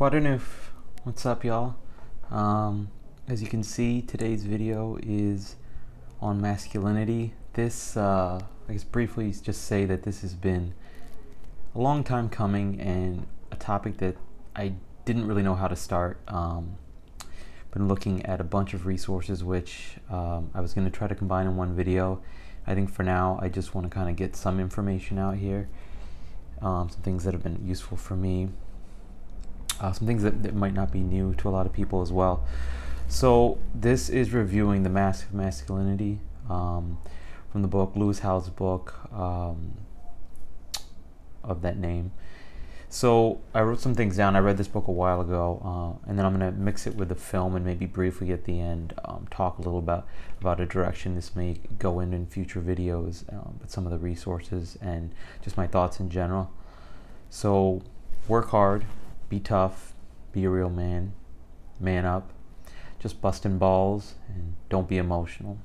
What's up, y'all? As you can see, today's video is on masculinity. I guess briefly just say that this has been a long time coming and a topic that I didn't really know how to start. Been looking at a bunch of resources which I was going to try to combine in one video. I think for now I just want to kind of get some information out here, some things that have been useful for me. Some things that might not be new to a lot of people as well. So this is reviewing The Mask of Masculinity from the book, Lewis Howes' book of that name. So I wrote some things down. I read this book a while ago, and then I'm going to mix it with the film and maybe briefly at the end talk a little about a direction this may go in future videos, but some of the resources and just my thoughts in general. So work hard. Be tough, be a real man, man up, just busting balls, and don't be emotional.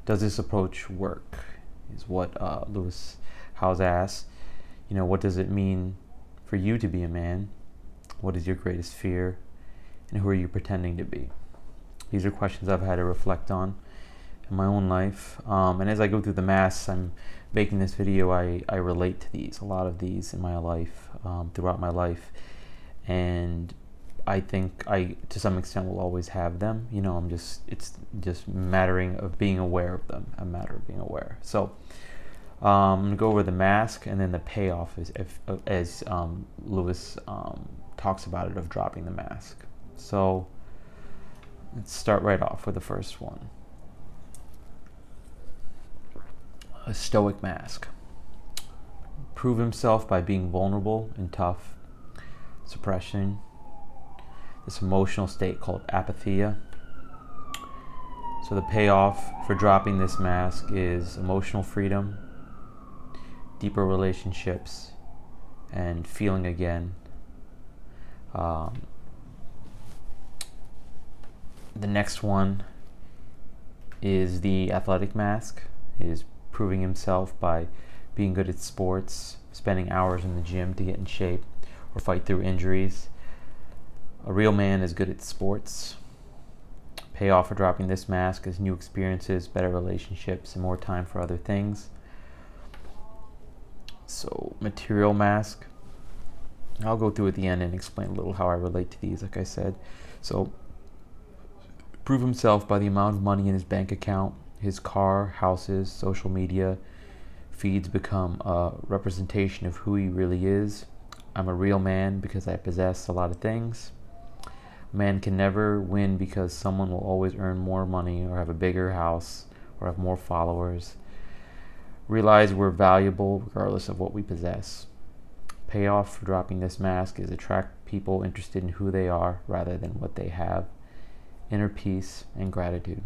Does this approach work? Is what Lewis Howes asks. What does it mean for you to be a man? What is your greatest fear? And who are you pretending to be? These are questions I've had to reflect on in my own life. And as I go through the masks I'm making this video, I relate to a lot of these in my life, throughout my life. And I think I, to some extent, will always have them. It's just mattering of being aware of them, a matter of being aware. So I'm going to go over the mask and then the payoff as Lewis talks about it, of dropping the mask. So let's start right off with the first one. A stoic mask. Prove himself by being vulnerable and tough, suppression this emotional state called apatheia. So the payoff for dropping this mask is emotional freedom, deeper relationships, and feeling again. The next one is the athletic mask, is proving himself by being good at sports, spending hours in the gym to get in shape or fight through injuries. A real man is good at sports. Payoff for dropping this mask is new experiences, better relationships, and more time for other things. So material mask, I'll go through at the end and explain a little how I relate to these, like I said. So prove himself by the amount of money in his bank account, his car, houses, social media feeds become a representation of who he really is. I'm a real man because I possess a lot of things. A man can never win because someone will always earn more money or have a bigger house or have more followers. Realize we're valuable regardless of what we possess. Payoff for dropping this mask is attract people interested in who they are rather than what they have. Inner peace and gratitude.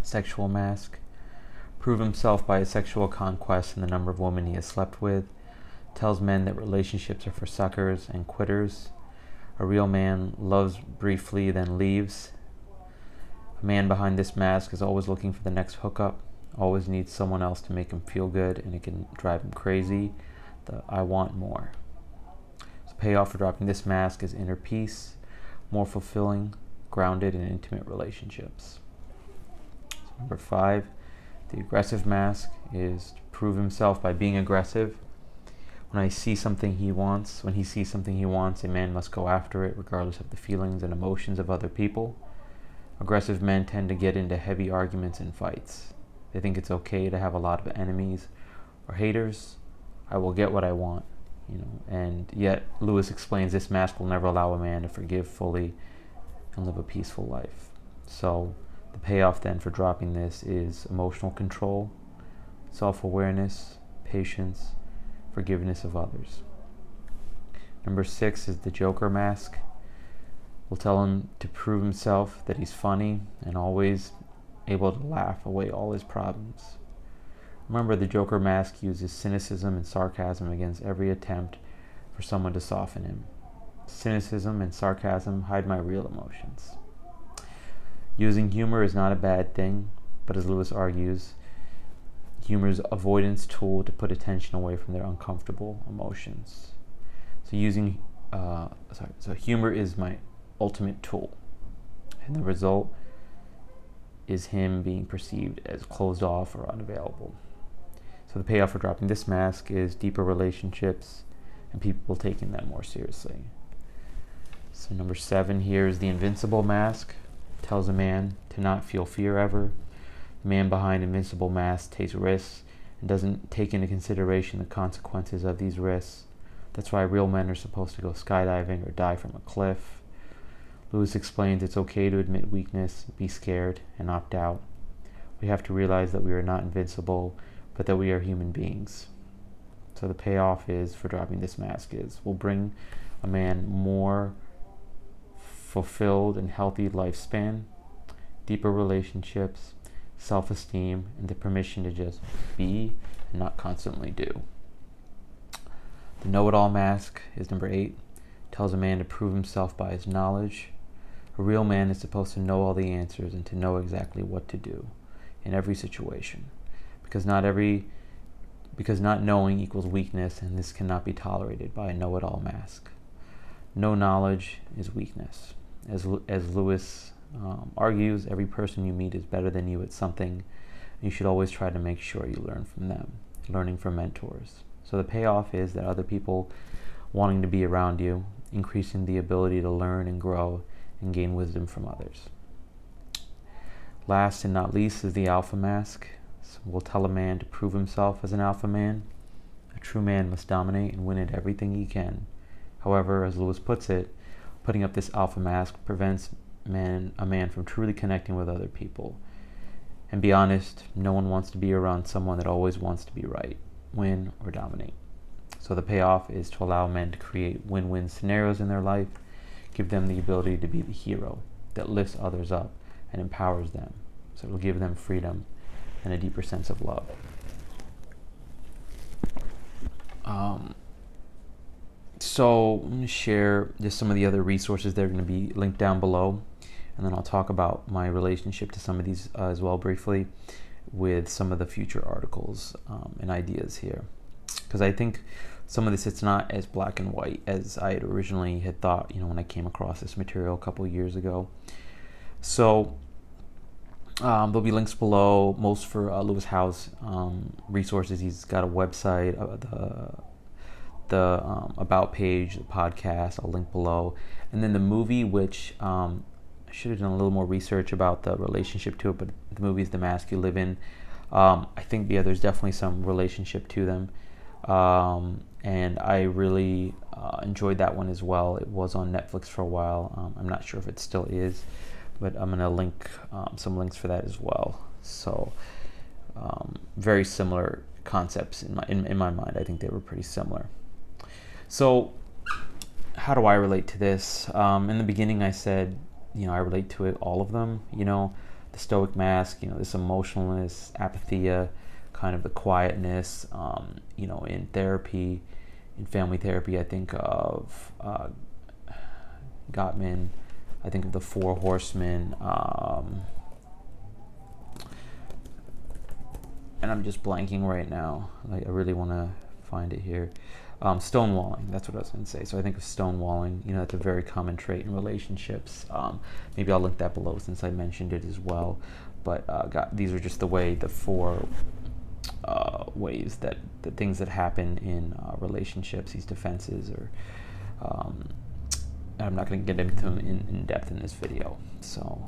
Sexual mask. Prove himself by his sexual conquest and the number of women he has slept with. Tells men that relationships are for suckers and quitters. A real man loves briefly, then leaves. A man behind this mask is always looking for the next hookup, always needs someone else to make him feel good, and it can drive him crazy. The I want more. So payoff for dropping this mask is inner peace, more fulfilling, grounded, and intimate relationships. So number 5, the aggressive mask is to prove himself by being aggressive. When he sees something he wants, a man must go after it regardless of the feelings and emotions of other people. Aggressive men tend to get into heavy arguments and fights. They think it's okay to have a lot of enemies or haters. I will get what I want, and yet Lewis explains this mask will never allow a man to forgive fully and live a peaceful life. So the payoff then for dropping this is emotional control, self-awareness, patience, forgiveness of others. Number 6 is the Joker mask. We'll tell him to prove himself that he's funny and always able to laugh away all his problems. Remember, the Joker mask uses cynicism and sarcasm against every attempt for someone to soften him. Cynicism and sarcasm hide my real emotions. Using humor is not a bad thing, but as Lewis argues, humor's avoidance tool to put attention away from their uncomfortable emotions. So using So humor is my ultimate tool, and the result is him being perceived as closed off or unavailable. So the payoff for dropping this mask is deeper relationships and people taking them more seriously. So number 7 here is the invincible mask. Tells a man to not feel fear ever. The man behind invincible mask takes risks and doesn't take into consideration the consequences of these risks. That's why real men are supposed to go skydiving or die from a cliff. Lewis explains it's okay to admit weakness, be scared, and opt out. We have to realize that we are not invincible, but that we are human beings. So the payoff is for dropping this mask is will bring a man more fulfilled and healthy lifespan, deeper relationships, self-esteem, and the permission to just be and not constantly do. The know-it-all mask is number 8. Tells a man to prove himself by his knowledge. A real man is supposed to know all the answers and to know exactly what to do in every situation, because not knowing equals weakness, and this cannot be tolerated by a know-it-all mask. No knowledge is weakness. As Lewis argues, every person you meet is better than you at something, and you should always try to make sure you learn from them, learning from mentors. So the payoff is that other people wanting to be around you, increasing the ability to learn and grow and gain wisdom from others. Last and not least is the alpha mask. So we'll tell a man to prove himself as an alpha man. A true man must dominate and win at everything he can. However, as Lewis puts it, putting up this alpha mask prevents a man from truly connecting with other people. And be honest, no one wants to be around someone that always wants to be right, win, or dominate. So the payoff is to allow men to create win-win scenarios in their life, give them the ability to be the hero that lifts others up and empowers them. So it will give them freedom and a deeper sense of love. So I'm going to share just some of the other resources that are going to be linked down below, and then I'll talk about my relationship to some of these as well briefly with some of the future articles and ideas here. Because I think some of this, it's not as black and white as I had originally had thought, when I came across this material a couple of years ago. So there'll be links below, most for Lewis Howe's resources. He's got a website, the about page, the podcast, I'll link below. And then the movie, which I should have done a little more research about the relationship to it, but the movie is The Mask You Live In. I think, there's definitely some relationship to them. And I really enjoyed that one as well. It was on Netflix for a while. I'm not sure if it still is, but I'm going to link some links for that as well. So very similar concepts in my mind. I think they were pretty similar. So how do I relate to this? In the beginning I said, I relate to it, all of them, the stoic mask, this emotionalness, apatheia, kind of the quietness, in therapy, in family therapy, I think of Gottman, I think of the 4 horsemen, and I'm just blanking right now. I really want to find it here. Stonewalling, that's what I was going to say. So I think of stonewalling, that's a very common trait in relationships. Maybe I'll link that below since I mentioned it as well. But these are just the 4 ways that the things that happen in relationships, these defenses, or I'm not going to get into them in depth in this video. So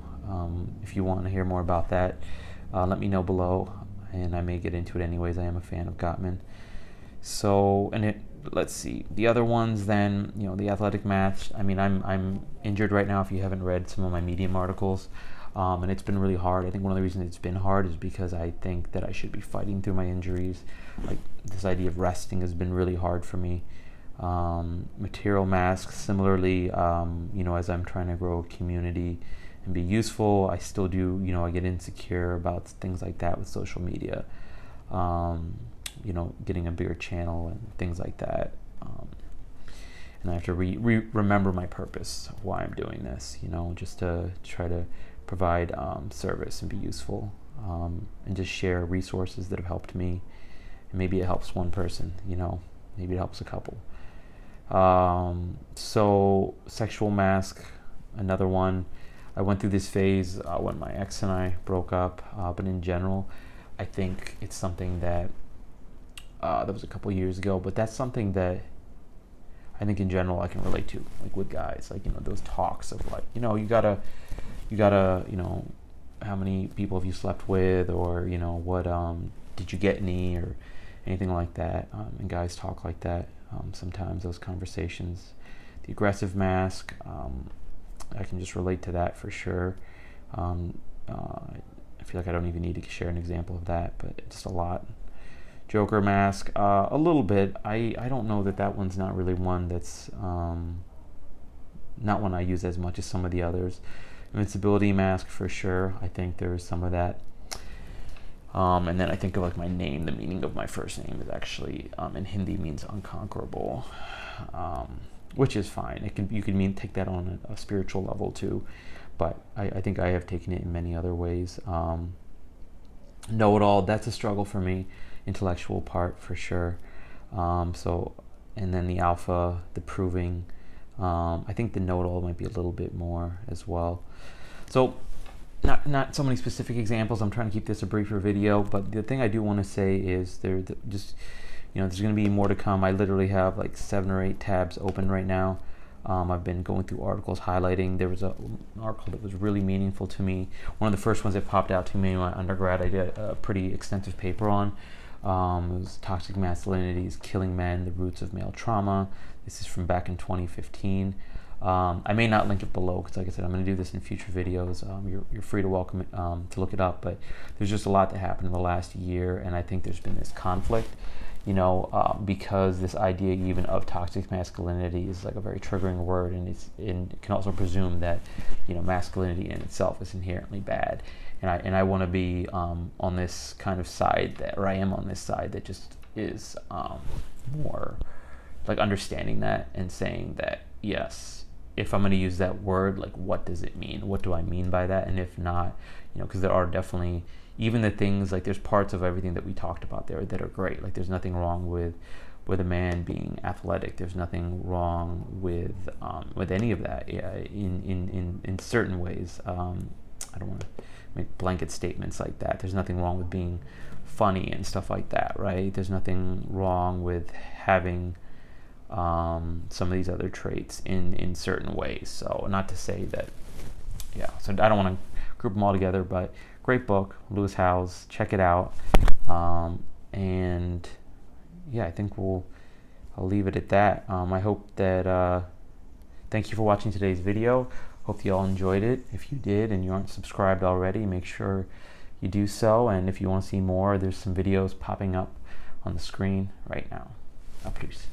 if you want to hear more about that, let me know below, and I may get into it anyways. I am a fan of Gottman. So, let's see, the other ones then, the athletic match. I'm injured right now, if you haven't read some of my Medium articles, and it's been really hard. I think one of the reasons it's been hard is because I think that I should be fighting through my injuries. Like, this idea of resting has been really hard for me. Material masks, similarly, as I'm trying to grow a community and be useful, I still do, I get insecure about things like that with social media. Getting a bigger channel and things like that. And I have to remember my purpose, why I'm doing this, just to try to provide service and be useful, and just share resources that have helped me. And maybe it helps one person, maybe it helps a couple. So sexual mask, another one. I went through this phase when my ex and I broke up, but in general, I think it's something that that was a couple years ago, but that's something that I think in general I can relate to, like with guys, like, you know, those talks of like, you know, you gotta, you know, how many people have you slept with, or, you know, what, did you get any, or anything like that. And guys talk like that. Sometimes those conversations, the aggressive mask, I can just relate to that for sure. I feel like I don't even need to share an example of that, but just a lot. Joker mask, a little bit. I don't know that one's not really one that's not one I use as much as some of the others. Invincibility mask for sure. I think there's some of that. And then I think of like my name. The meaning of my first name is actually in Hindi means unconquerable, which is fine. It can, you can take that on a spiritual level too, but I think I have taken it in many other ways. Know-it-all, that's a struggle for me. Intellectual part for sure. So, and then the alpha, the proving. I think the know-it-all might be a little bit more as well. So not so many specific examples. I'm trying to keep this a briefer video, but the thing I do want to say is there's going to be more to come. I literally have like 7 or 8 tabs open right now. I've been going through articles highlighting. There was an article that was really meaningful to me. One of the first ones that popped out to me in my undergrad, I did a pretty extensive paper on. It was Toxic Masculinity is Killing Men, the Roots of Male Trauma. This is from back in 2015. I may not link it below because, like I said, I'm going to do this in future videos. You're free to to look it up, but there's just a lot that happened in the last year, and I think there's been this conflict, because this idea even of toxic masculinity is like a very triggering word, and it can also presume that, masculinity in itself is inherently bad. And I want to be on this kind of side or I am on this side that just is more like understanding that and saying that, yes, if I'm going to use that word, like, what does it mean? What do I mean by that? And if not, because there are definitely, even the things, like, there's parts of everything that we talked about there that are great. Like, there's nothing wrong with a man being athletic. There's nothing wrong with any of that. Yeah, in certain ways. I don't want to make blanket statements like that. There's nothing wrong with being funny and stuff like that, right? There's nothing wrong with having some of these other traits in certain ways. So not to say that, so I don't want to group them all together, but great book, Lewis Howes, check it out. And I think I'll leave it at that. I hope that, thank you for watching today's video. Hope you all enjoyed it. If you did and you aren't subscribed already, make sure you do so. And if you want to see more, there's some videos popping up on the screen right now. Peace.